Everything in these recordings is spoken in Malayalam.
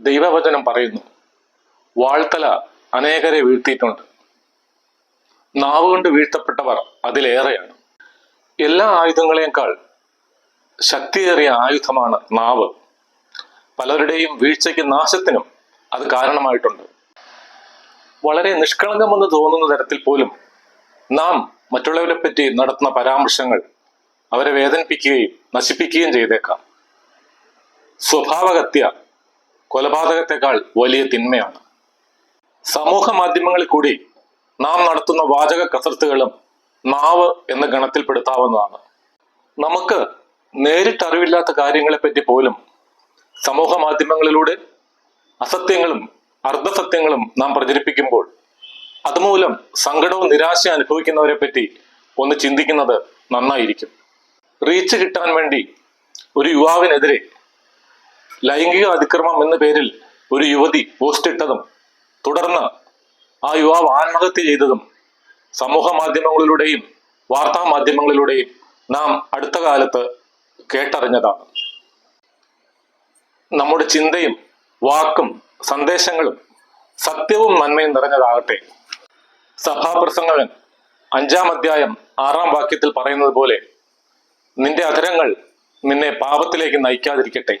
ദൈവവചനം പറയുന്നു, വാൾത്തല അനേകരെ വീഴ്ത്തിയിട്ടുണ്ട്, നാവുകൊണ്ട് വീഴ്ത്തപ്പെട്ടവർ അതിലേറെയാണ്. എല്ലാ ആയുധങ്ങളെക്കാൾ ശക്തിയേറിയ ആയുധമാണ് നാവ്. പലരുടെയും വീഴ്ചയ്ക്കും നാശത്തിനും അത് കാരണമായിട്ടുണ്ട്. വളരെ നിഷ്കളങ്കമെന്ന് തോന്നുന്ന തരത്തിൽ പോലും നാം മറ്റുള്ളവരെ പറ്റി നടത്തുന്ന പരാമർശങ്ങൾ അവരെ വേദനിപ്പിക്കുകയും നശിപ്പിക്കുകയും ചെയ്തേക്കാം. സ്വഭാവഹത്യ കൊലപാതകത്തെക്കാൾ വലിയ തിന്മയാണ്. സമൂഹ മാധ്യമങ്ങളിൽ കൂടി നാം നടത്തുന്ന വാചക കസർത്തുകളും നാവ് എന്ന ഗണത്തിൽപ്പെടുത്താവുന്നതാണ്. നമുക്ക് നേരിട്ടറിവില്ലാത്ത കാര്യങ്ങളെപ്പറ്റി പോലും സമൂഹ മാധ്യമങ്ങളിലൂടെ അസത്യങ്ങളും അർദ്ധസത്യങ്ങളും നാം പ്രചരിപ്പിക്കുമ്പോൾ അതുമൂലം സങ്കടവും നിരാശയും അനുഭവിക്കുന്നവരെ പറ്റി ഒന്ന് ചിന്തിക്കുന്നത് നന്നായിരിക്കും. റീച്ച് കിട്ടാൻ വേണ്ടി ഒരു യുവാവിനെതിരെ ലൈംഗിക അതിക്രമം എന്ന പേരിൽ ഒരു യുവതി പോസ്റ്റ് ഇട്ടതും തുടർന്ന് ആ യുവാവ് ആത്മഹത്യ ചെയ്തതും സമൂഹ മാധ്യമങ്ങളിലൂടെയും വാർത്താ മാധ്യമങ്ങളിലൂടെയും നാം അടുത്ത കാലത്ത് കേട്ടറിഞ്ഞതാണ്. നമ്മുടെ ചിന്തയും വാക്കും സന്ദേശങ്ങളും സത്യവും നന്മയും നിറഞ്ഞതാകട്ടെ. സഭാപ്രസംഗകൻ 5-ാം അധ്യായം 6-ാം വാക്യത്തിൽ പറയുന്നത് പോലെ, നിന്റെ അധരങ്ങൾ നിന്നെ പാപത്തിലേക്ക് നയിക്കാതിരിക്കട്ടെ.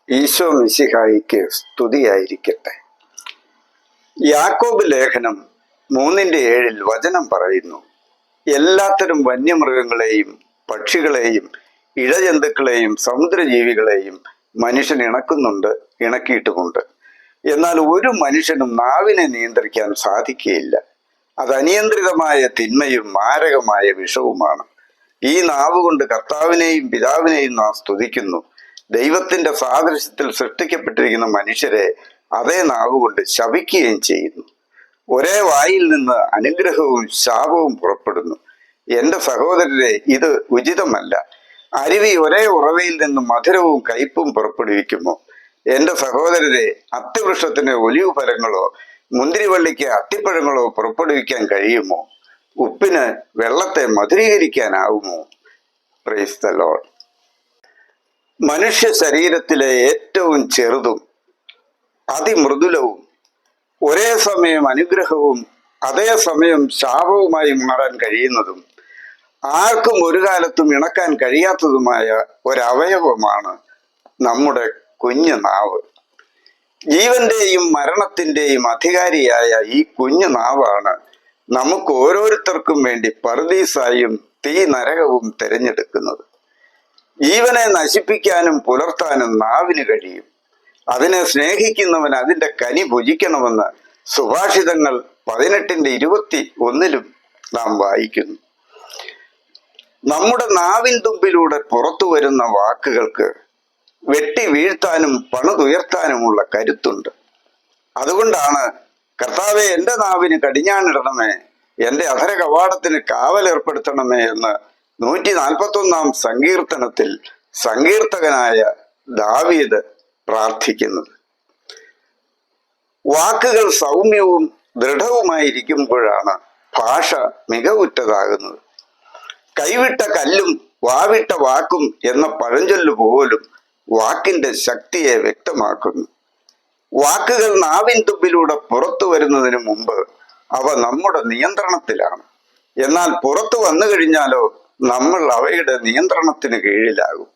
ഈശോ മിശിഹായിക്ക് സ്തുതിയായിരിക്കട്ടെ. യാക്കോബ് ലേഖനം 3:7 വചനം പറയുന്നു, എല്ലാത്തരം വന്യമൃഗങ്ങളെയും പക്ഷികളെയും ഇഴജന്തുക്കളെയും സമുദ്രജീവികളെയും മനുഷ്യൻ ഇണക്കുന്നുണ്ട്, ഇണക്കിയിട്ടുമുണ്ട്. എന്നാൽ ഒരു മനുഷ്യനും നാവിനെ നിയന്ത്രിക്കാൻ സാധിക്കുകയില്ല. അത് അനിയന്ത്രിതമായ തിന്മയും മാരകമായ വിഷവുമാണ്. ഈ നാവ് കൊണ്ട് കർത്താവിനെയും പിതാവിനെയും നാം സ്തുതിക്കുന്നു. ദൈവത്തിന്റെ സാദൃശ്യത്തിൽ സൃഷ്ടിക്കപ്പെട്ടിരിക്കുന്ന മനുഷ്യരെ അതേ നാവ് കൊണ്ട് ശപിക്കുകയും ചെയ്യുന്നു. ഒരേ വായിൽ നിന്ന് അനുഗ്രഹവും ശാപവും പുറപ്പെടുന്നു. എൻ്റെ സഹോദരരെ, ഇത് ഉചിതമല്ല. അരുവി ഒരേ ഉറവയിൽ നിന്ന് മധുരവും കയ്പും പുറപ്പെടുവിക്കുമോ? എൻ്റെ സഹോദരരെ, അത്തിവൃക്ഷത്തിന് ഒലിവ് ഫലങ്ങളോ മുന്തിരിവള്ളിക്ക് അത്തിപ്പഴങ്ങളോ പുറപ്പെടുവിക്കാൻ കഴിയുമോ? ഉപ്പിന് വെള്ളത്തെ മധുരീകരിക്കാനാവുമോ? Price the Lord. മനുഷ്യ ശരീരത്തിലെ ഏറ്റവും ചെറുതും അതിമൃദുലവും ഒരേ സമയം അനുഗ്രഹവും അതേസമയം ശാപവുമായി മാറാൻ കഴിയുന്നതും ആർക്കും ഒരു കാലത്തും ഇണക്കാൻ കഴിയാത്തതുമായ ഒരവയവമാണ് നമ്മുടെ കുഞ്ഞു നാവ്. ജീവന്റെയും മരണത്തിന്റെയും അധികാരിയായ ഈ കുഞ്ഞു നാവാണ് നമുക്ക് ഓരോരുത്തർക്കും വേണ്ടി പറുദീസായും തീ നരകവും തിരഞ്ഞെടുക്കുന്നത്. ജീവനെ നശിപ്പിക്കാനും പുലർത്താനും നാവിന് കഴിയും. അതിനെ സ്നേഹിക്കുന്നവൻ അതിൻ്റെ കനി ഭുജിക്കണമെന്ന് സുഭാഷിതങ്ങൾ 18:21 നാം വായിക്കുന്നു. നമ്മുടെ നാവിൻ തുമ്പിലൂടെ പുറത്തു വരുന്ന വാക്കുകൾക്ക് വെട്ടി വീഴ്ത്താനും പണിതുയർത്താനുമുള്ള കരുത്തുണ്ട്. അതുകൊണ്ടാണ് കർത്താവെ, എൻ്റെ നാവിന് കടിഞ്ഞാണിടണമേ, എൻ്റെ അധര കവാടത്തിന് കാവലേർപ്പെടുത്തണമേ എന്ന് 141-ാം സങ്കീർത്തനത്തിൽ സങ്കീർത്തകനായ ദാവീദ് പ്രാർത്ഥിക്കുന്നത്. വാക്കുകൾ സൗമ്യവും ദൃഢവുമായിരിക്കുമ്പോഴാണ് ഭാഷ മികവുറ്റതാകുന്നത്. കൈവിട്ട കല്ലും വാവിട്ട വാക്കും എന്ന പഴഞ്ചൊല്ലു പോലും വാക്കിന്റെ ശക്തിയെ വ്യക്തമാക്കുന്നു. വാക്കുകൾ നാവിൻ തുമ്പിലൂടെ പുറത്തു വരുന്നതിന് മുമ്പ് അവ നമ്മുടെ നിയന്ത്രണത്തിലാണ്. എന്നാൽ പുറത്തു വന്നു കഴിഞ്ഞാലോ നമ്മൾ അവയുടെ നിയന്ത്രണത്തിന് കീഴിലാകും.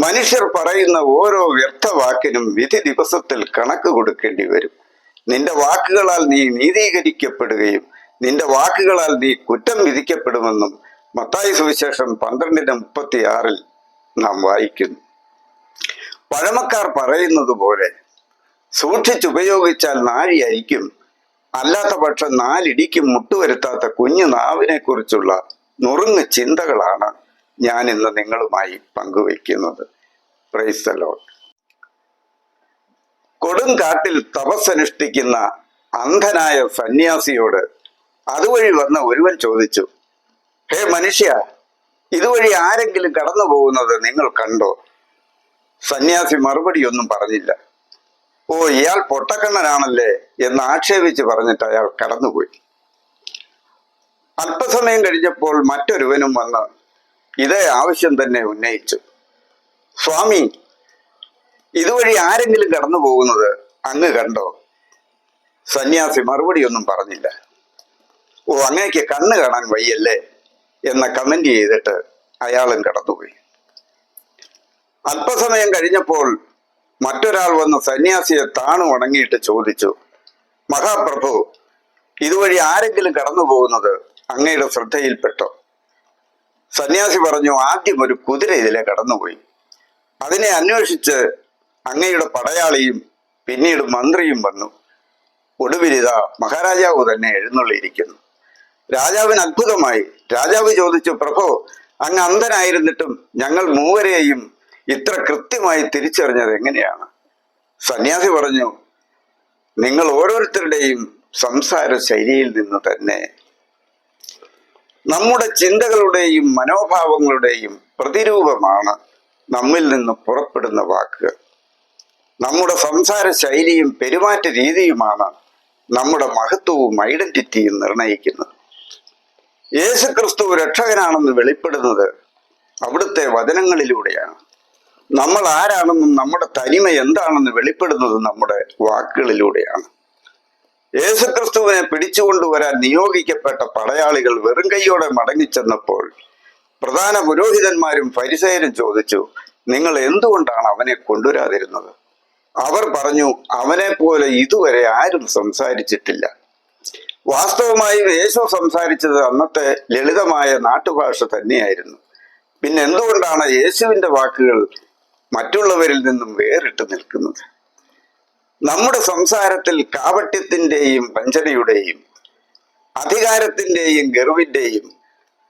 മനുഷ്യർ പറയുന്ന ഓരോ വ്യർത്ഥ വാക്കിനും വിധി ദിവസത്തിൽ കണക്ക് കൊടുക്കേണ്ടി വരും. നിന്റെ വാക്കുകളാൽ നീ നീതീകരിക്കപ്പെടുകയും നിന്റെ വാക്കുകളാൽ നീ കുറ്റം വിധിക്കപ്പെടുമെന്നും മത്തായി സുവിശേഷം 12:36 നാം വായിക്കുന്നു. പഴമക്കാർ പറയുന്നത് പോലെ സൂക്ഷിച്ചുപയോഗിച്ചാൽ നാഴി അരിക്കും, അല്ലാത്ത പക്ഷം 4 ഇടിക്കും മുട്ടുവരുത്താത്ത കുഞ്ഞു നാവിനെ കുറിച്ചുള്ള നുറുങ്ങ് ചിന്തകളാണ് ഞാൻ ഇന്ന് നിങ്ങളുമായി പങ്കുവയ്ക്കുന്നത്. Praise the Lord. കൊടുങ്കാട്ടിൽ തപസ്സനുഷ്ഠിക്കുന്ന അന്ധനായ സന്യാസിയോട് അതുവഴി വന്ന ഒരുവൻ ചോദിച്ചു, ഹേ മനുഷ്യ, ഇതുവഴി ആരെങ്കിലും കടന്നു പോകുന്നത് നിങ്ങൾ കണ്ടോ? സന്യാസി മറുപടിയൊന്നും പറഞ്ഞില്ല. ഓ, ഇയാൾ പൊട്ടക്കണ്ണനാണല്ലേ എന്ന് ആക്ഷേപിച്ച് പറഞ്ഞിട്ട് അയാൾ കടന്നുപോയി. അല്പസമയം കഴിഞ്ഞപ്പോൾ മറ്റൊരുവനും വന്ന് ഇതേ ആവശ്യം തന്നെ ഉന്നയിച്ചു. സ്വാമി, ഇതുവഴി ആരെങ്കിലും കടന്നു പോകുന്നത് അങ്ങ് കണ്ടോ? സന്യാസി മറുപടിയൊന്നും പറഞ്ഞില്ല. ഓ, അങ്ങേക്ക് കണ്ണ് കാണാൻ വയ്യല്ലേ എന്ന കമന്റ് ചെയ്തിട്ട് അയാളും കടന്നുപോയി. അല്പസമയം കഴിഞ്ഞപ്പോൾ മറ്റൊരാൾ വന്ന് സന്യാസിയെ താണു വണങ്ങിയിട്ട് ചോദിച്ചു, മഹാപ്രഭു, ഇതുവഴി ആരെങ്കിലും കടന്നു പോകുന്നത് അങ്ങയുടെ ശ്രദ്ധയിൽപ്പെട്ടോ? സന്യാസി പറഞ്ഞു, ആദ്യം ഒരു കുതിര ഇതിലെ കടന്നുപോയി. അതിനെ അന്വേഷിച്ച് അങ്ങയുടെ പടയാളിയും പിന്നീട് മന്ത്രിയും വന്നു. ഒടുവിലിതാ മഹാരാജാവ് തന്നെ എഴുന്നള്ളിയിരിക്കുന്നു. രാജാവിന് അത്ഭുതമായി. രാജാവ് ചോദിച്ചു, പ്രഭു, അങ്ങ് അന്ധനായിരുന്നിട്ടും ഞങ്ങൾ മൂവരെയും ഇത്ര കൃത്യമായി തിരിച്ചറിഞ്ഞത് എങ്ങനെയാണ്? സന്യാസി പറഞ്ഞു, നിങ്ങൾ ഓരോരുത്തരുടെയും സംസാര ശൈലിയിൽ നിന്ന് തന്നെ. നമ്മുടെ ചിന്തകളുടെയും മനോഭാവങ്ങളുടെയും പ്രതിരൂപമാണ് നമ്മിൽ നിന്ന് പുറപ്പെടുന്ന വാക്കുകൾ. നമ്മുടെ സംസാര ശൈലിയും പെരുമാറ്റ രീതിയുമാണ് നമ്മുടെ മഹത്വവും ഐഡന്റിറ്റിയും നിർണയിക്കുന്നത്. യേശുക്രിസ്തു രക്ഷകനാണെന്ന് വെളിപ്പെടുന്നത് അവിടുത്തെ വചനങ്ങളിലൂടെയാണ്. നമ്മൾ ആരാണെന്നും നമ്മുടെ തനിമ എന്താണെന്ന് വെളിപ്പെടുന്നത് നമ്മുടെ വാക്കുകളിലൂടെയാണ്. യേശുക്രിസ്തുവിനെ പിടിച്ചുകൊണ്ടുവരാൻ നിയോഗിക്കപ്പെട്ട പടയാളികൾ വെറും കൈയോടെ മടങ്ങിച്ചെന്നപ്പോൾ പ്രധാന പുരോഹിതന്മാരും ഫരിസയരും ചോദിച്ചു, നിങ്ങൾ എന്തുകൊണ്ടാണ് അവനെ കൊണ്ടുവരാതിരുന്നത്? അവർ പറഞ്ഞു, അവനെ പോലെ ഇതുവരെ ആരും സംസാരിച്ചിട്ടില്ല. വാസ്തവമായും യേശു സംസാരിച്ചത് അന്നത്തെ ലളിതമായ നാട്ടുഭാഷ തന്നെയായിരുന്നു. പിന്നെ എന്തുകൊണ്ടാണ് യേശുവിന്റെ വാക്കുകൾ മറ്റുള്ളവരിൽ നിന്നും വേറിട്ട് നിൽക്കുന്നത്? നമ്മുടെ സംസാരത്തിൽ കാപട്യത്തിന്റെയും വഞ്ചനയുടെയും അധികാരത്തിന്റെയും ഗർവിന്റെയും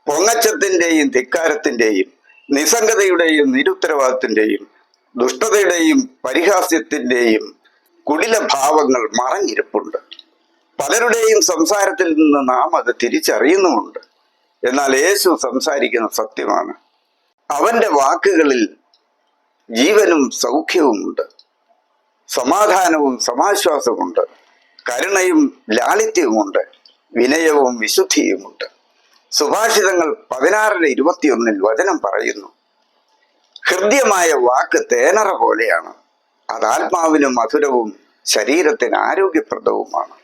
പൊങ്ങച്ചത്തിന്റെയും ധിക്കാരത്തിന്റെയും നിസ്സംഗതയുടെയും നിരുത്തരവാദത്തിന്റെയും ദുഷ്ടതയുടെയും പരിഹാസ്യത്തിന്റെയും കുടില ഭാവങ്ങൾ മറഞ്ഞിരിപ്പുണ്ട്. പലരുടെയും സംസാരത്തിൽ നിന്ന് നാം അത് തിരിച്ചറിയുന്നുമുണ്ട്. എന്നാൽ യേശു സംസാരിക്കുന്ന സത്യമാണ്. അവന്റെ വാക്കുകളിൽ ജീവനും സൗഖ്യവുമുണ്ട്, സമാധാനവും സമാശ്വാസവുമുണ്ട്, കരുണയും ലാളിത്യവുമുണ്ട്, വിനയവും വിശുദ്ധിയുമുണ്ട്. സുഭാഷിതങ്ങൾ 16:21 വചനം പറയുന്നു, ഹൃദ്യമായ വാക്ക് തേനറ പോലെയാണ്, അത് ആത്മാവിന് മധുരവും ശരീരത്തിന് ആരോഗ്യപ്രദവുമാണ്.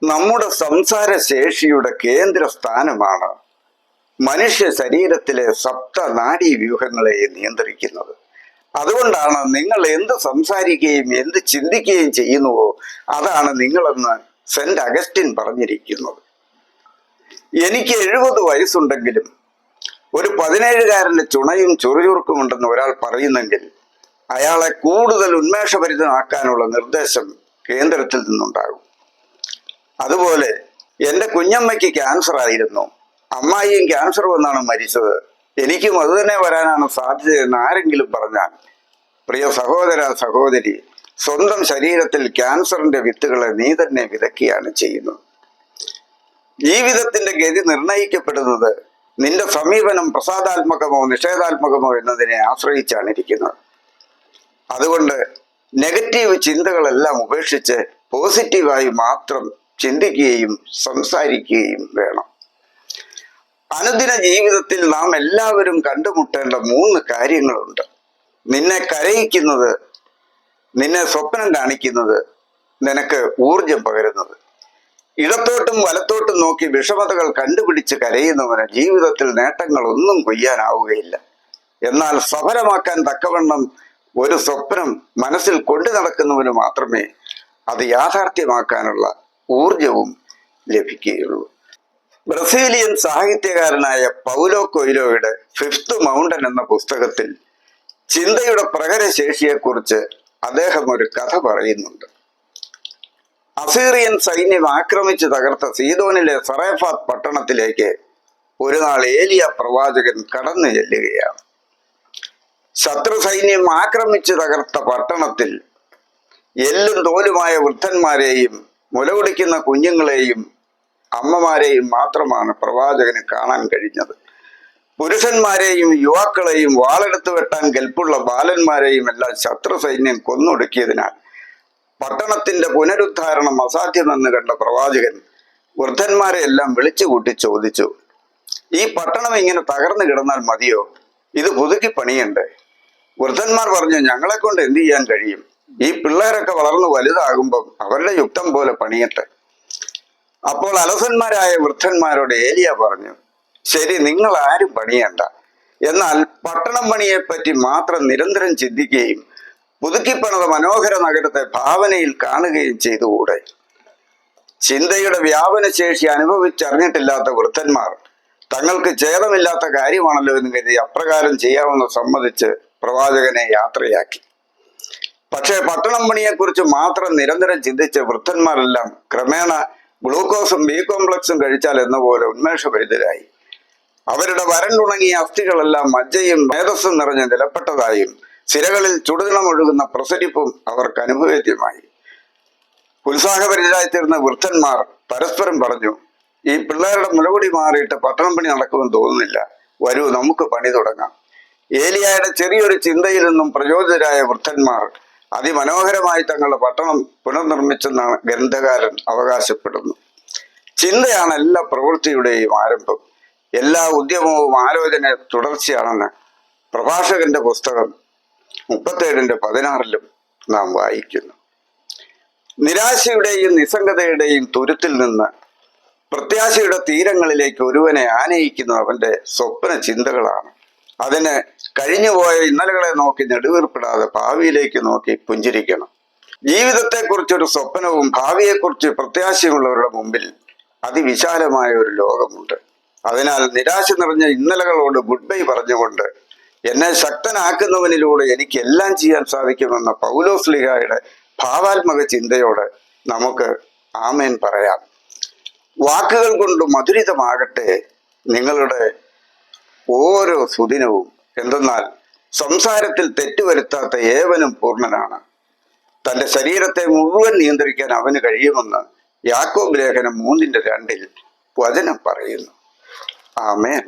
നമ്മുടെ സംസാര ശേഷിയുടെ കേന്ദ്ര സ്ഥാനമാണ് മനുഷ്യ ശരീരത്തിലെ സപ്ത നാഡീവ്യൂഹങ്ങളെ നിയന്ത്രിക്കുന്നത്. അതുകൊണ്ടാണ് നിങ്ങൾ എന്ത് സംസാരിക്കുകയും എന്ത് ചിന്തിക്കുകയും ചെയ്യുന്നുവോ അതാണ് നിങ്ങളെന്ന് സെന്റ് അഗസ്റ്റിൻ പറഞ്ഞിരിക്കുന്നത്. എനിക്ക് 70 വയസ്സുണ്ടെങ്കിലും ഒരു 17കാരന്റെ ചുണയും ചുറുചുറുക്കുമുണ്ടെന്ന് ഒരാൾ പറയുന്നെങ്കിൽ അയാളെ കൂടുതൽ ഉന്മേഷഭരിതനാക്കാനുള്ള നിർദ്ദേശം കേന്ദ്രത്തിൽ നിന്നുണ്ടാകും. അതുപോലെ എൻ്റെ കുഞ്ഞമ്മയ്ക്ക് ക്യാൻസർ ആയിരുന്നു, അമ്മായിയും ക്യാൻസർ വന്നാണ് മരിച്ചത്, എനിക്കും അത് തന്നെ വരാനാണ് സാധ്യതയെന്ന് ആരെങ്കിലും പറഞ്ഞാൽ, പ്രിയ സഹോദര സഹോദരി, സ്വന്തം ശരീരത്തിൽ ക്യാൻസറിന്റെ വിത്തുകളെ നീ തന്നെ വിതയ്ക്കുകയാണ് ചെയ്യുന്നത്. ജീവിതത്തിന്റെ ഗതി നിർണയിക്കപ്പെടുന്നത് നിന്റെ സമീപനം പ്രസാദാത്മകമോ നിഷേധാത്മകമോ എന്നതിനെ ആശ്രയിച്ചാണ് ഇരിക്കുന്നത്. അതുകൊണ്ട് നെഗറ്റീവ് ചിന്തകളെല്ലാം ഉപേക്ഷിച്ച് പോസിറ്റീവായി മാത്രം ചിന്തിക്കുകയും സംസാരിക്കുകയും വേണം. അനുദിന ജീവിതത്തിൽ നാം എല്ലാവരും കണ്ടുമുട്ടേണ്ട 3 കാര്യങ്ങളുണ്ട്. നിന്നെ കരയിക്കുന്നത്, നിന്നെ സ്വപ്നം കാണിക്കുന്നത്, നിനക്ക് ഊർജം പകരുന്നത്. ഇടത്തോട്ടും വലത്തോട്ടും നോക്കി വിഷമതകൾ കണ്ടുപിടിച്ച് കരയുന്നവന് ജീവിതത്തിൽ നേട്ടങ്ങളൊന്നും കൊയ്യാനാവുകയില്ല. എന്നാൽ സഫലമാക്കാൻ തക്കവണ്ണം ഒരു സ്വപ്നം മനസ്സിൽ കൊണ്ടു നടക്കുന്നവന് മാത്രമേ അത് യാഥാർത്ഥ്യമാക്കാനുള്ള ഊർജവും ലഭിക്കുകയുള്ളൂ. ബ്രസീലിയൻ സാഹിത്യകാരനായ പൗലോ കൊയ്ലോയുടെ 5th മൗണ്ടൻ എന്ന പുസ്തകത്തിൽ ചിന്തയുടെ പ്രഹരശേഷിയെക്കുറിച്ച് അദ്ദേഹം ഒരു കഥ പറയുന്നുണ്ട്. അസീറിയൻ സൈന്യം ആക്രമിച്ച് തകർത്ത സീദോനിലെ സറേഫാത്ത് പട്ടണത്തിലേക്ക് ഒരു നാൾ ഏലിയ പ്രവാചകൻ കടന്നു ചെല്ലുകയാണ്. ശത്രു സൈന്യം ആക്രമിച്ച് തകർത്ത പട്ടണത്തിൽ എല്ലും തോലുമായ വൃദ്ധന്മാരെയും മുലകുടിക്കുന്ന കുഞ്ഞുങ്ങളെയും അമ്മമാരെയും മാത്രമാണ് പ്രവാചകന് കാണാൻ കഴിഞ്ഞത്. പുരുഷന്മാരെയും യുവാക്കളെയും വാളെടുത്ത് വെട്ടാൻ കെൽപ്പുള്ള ബാലന്മാരെയും എല്ലാം ശത്രു സൈന്യം കൊന്നൊടുക്കിയതിനാൽ പട്ടണത്തിന്റെ പുനരുദ്ധാരണം അസാധ്യമെന്ന് കണ്ട പ്രവാചകൻ വൃദ്ധന്മാരെ എല്ലാം വിളിച്ചു കൂട്ടി ചോദിച്ചു, ഈ പട്ടണം ഇങ്ങനെ തകർന്നു കിടന്നാൽ മതിയോ? ഇത് പുതുക്കി പണിയണ്ടേ? വൃദ്ധന്മാർ പറഞ്ഞു, ഞങ്ങളെ കൊണ്ട് എന്ത് ചെയ്യാൻ കഴിയും? ഈ പിള്ളേരൊക്കെ വളർന്നു വലുതാകുമ്പം അവരുടെ യുക്തം പോലെ പണിയട്ടെ. അപ്പോൾ അലസന്മാരായ വൃദ്ധന്മാരോട് ഏലിയ പറഞ്ഞു, ശരി, നിങ്ങൾ ആരും പണിയണ്ട. എന്നാൽ പട്ടണം പണിയെപ്പറ്റി മാത്രം നിരന്തരം ചിന്തിക്കുകയും പുതുക്കിപ്പണിത മനോഹര നഗരത്തെ ഭാവനയിൽ കാണുകയും ചെയ്തുകൂടെ? ചിന്തയുടെ വ്യാപനശേഷി അനുഭവിച്ചറിഞ്ഞിട്ടില്ലാത്ത വൃദ്ധന്മാർ തങ്ങൾക്ക് ഛേദമില്ലാത്ത കാര്യമാണല്ലോ എന്ന് കരുതി അപ്രകാരം ചെയ്യാമെന്ന് സമ്മതിച്ച് പ്രവാചകനെ യാത്രയാക്കി. പക്ഷേ പട്ടണം പണിയെക്കുറിച്ച് മാത്രം നിരന്തരം ചിന്തിച്ച വൃദ്ധന്മാരെല്ലാം ക്രമേണ ഗ്ലൂക്കോസും ബി കോംപ്ലക്സും കഴിച്ചാൽ എന്ന പോലെ ഉന്മേഷഭരിതരായി. അവരുടെ വരണ്ടുണങ്ങിയ അസ്ഥികളെല്ലാം മജ്ജയും മേധസ്സും നിറഞ്ഞ് നിലപ്പെട്ടതായും സിരകളിൽ ചുടുതിണമൊഴുകുന്ന പ്രസരിപ്പും അവർക്ക് അനുഭവേദ്യമായി. ഉത്സാഹഭരിതരായിത്തീർന്ന വൃദ്ധന്മാർ പരസ്പരം പറഞ്ഞു, ഈ പിള്ളേരുടെ മുലകുടി മാറിയിട്ട് പട്ടണം പണി നടക്കുമെന്ന് തോന്നുന്നില്ല. വരൂ, നമുക്ക് പണി തുടങ്ങാം. ഏലിയായുടെ ചെറിയൊരു ചിന്തയിൽ നിന്നും പ്രചോദിതരായ വൃദ്ധന്മാർ അതിമനോഹരമായി തങ്ങളുടെ പട്ടണം പുനർനിർമ്മിച്ചെന്നാണ് ഗ്രന്ഥകാരൻ അവകാശപ്പെടുന്നു. ചിന്തയാണ് എല്ലാ പ്രവൃത്തിയുടെയും ആരംഭം. എല്ലാ ഉദ്യമവും ആലോചന തുടർച്ചയാണെന്ന് പ്രഭാഷകന്റെ പുസ്തകം 37:16 നാം വായിക്കുന്നു. നിരാശയുടെയും നിസ്സംഗതയുടെയും തുരുത്തിൽ നിന്ന് പ്രത്യാശയുടെ തീരങ്ങളിലേക്ക് ഒരുവനെ ആനയിക്കുന്ന അവന്റെ സ്വപ്ന ചിന്തകളാണ്. അതിന് കഴിഞ്ഞുപോയ ഇന്നലകളെ നോക്കി നെടുവീർപ്പിടാതെ ഭാവിയിലേക്ക് നോക്കി പുഞ്ചിരിക്കണം. ജീവിതത്തെക്കുറിച്ചൊരു സ്വപ്നവും ഭാവിയെക്കുറിച്ച് പ്രത്യാശയുമുള്ളവരുടെ മുമ്പിൽ അതിവിശാലമായ ഒരു ലോകമുണ്ട്. അതിനാൽ നിരാശ നിറഞ്ഞ ഇന്നലകളോട് ഗുഡ് ബൈ പറഞ്ഞുകൊണ്ട് എന്നെ ശക്തനാക്കുന്നവനിലൂടെ എനിക്ക് എല്ലാം ചെയ്യാൻ സാധിക്കുമെന്ന പൗലോസ്ലീഹായുടെ ഭാവാത്മക ചിന്തയോടെ നമുക്ക് ആമേൻ പറയാം. വാക്കുകൾ കൊണ്ട് മധുരിതമാകട്ടെ നിങ്ങളുടെ ഓരോ സുദിനവും. എന്തെന്നാൽ സംസാരത്തിൽ തെറ്റുവരുത്താത്ത ഏവനും പൂർണ്ണനാണ്. തന്റെ ശരീരത്തെ മുഴുവൻ നിയന്ത്രിക്കാൻ അവന് കഴിയുമെന്ന് യാക്കോബ് ലേഖനം 3:2 വചനം പറയുന്നു. ആമേൻ.